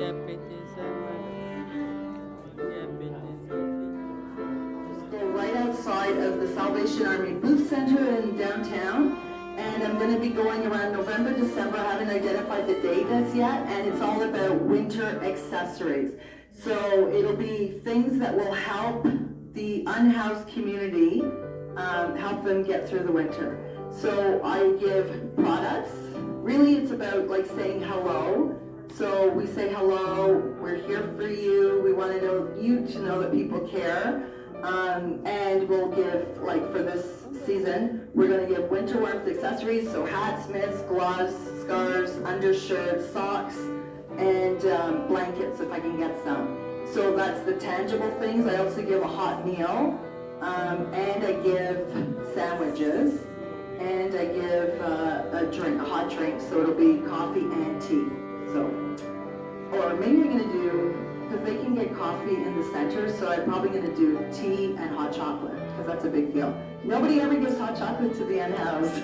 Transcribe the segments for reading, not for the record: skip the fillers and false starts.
Just go right outside of the Salvation Army Booth Center in downtown. And I'm going to be going around November, December. I haven't identified the date as yet. And it's all about winter accessories. So it'll be things that will help the unhoused community, help them get through the winter. So I give products. Really, it's about like saying hello. So we say hello, we're here for you, we want to know you to know that people care. And we'll give, like for this season, we're going to give winter warmth accessories, so hats, mitts, gloves, scarves, undershirts, socks, and blankets if I can get some. So that's the tangible things. I also give a hot meal, and I give sandwiches, and I give a drink, a hot drink, so it'll be coffee and tea. So, or maybe I'm going to do, because they can get coffee in the center, so I'm probably going to do tea and hot chocolate, because that's a big deal. Nobody ever gives hot chocolate to the unhoused.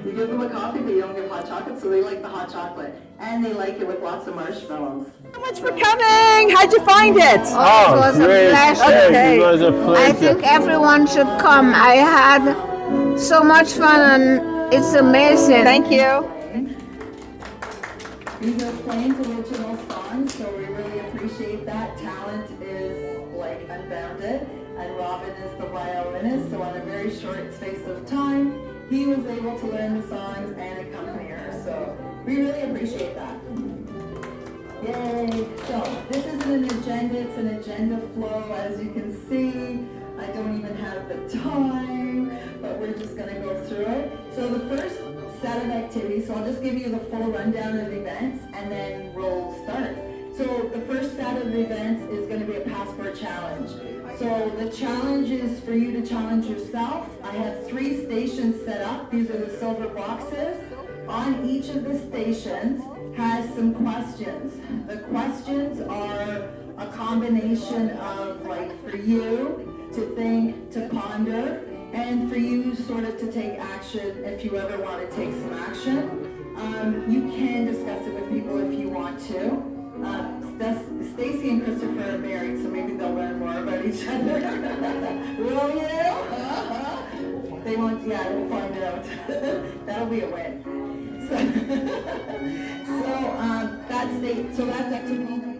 You give them a coffee, but you don't give hot chocolate, so they like the hot chocolate. And they like it with lots of marshmallows. So much for coming! How'd you find it? Oh, it was great. a pleasure. Yes, it was a pleasure. I think everyone should come. I had so much fun and it's amazing. Thank you. These are Plains original songs, so we really appreciate that. Talent is like unbounded, and Robin is the violinist, so on a very short space of time, he was able to learn the songs and accompany her, so we really appreciate that. Yay! So, this isn't an agenda, it's an agenda flow, as you can see. I don't even have the time, but we're just going to go through it. So the first set of activities, so I'll just give you the full rundown of events and then we'll start. So the first set of events is going to be a passport challenge. So the challenge is for you to challenge yourself. I have 3 stations set up. These are the silver boxes. On each of the stations has some questions. The questions are a combination of, like, for you to think, to ponder, and for you sort of to take action if you ever want to take some action. You can discuss it with people if you want to. Stacy and Christopher are married, so maybe they'll learn more about each other. Will you? They won't, yeah, we'll find out. That'll be a win. So that's activity.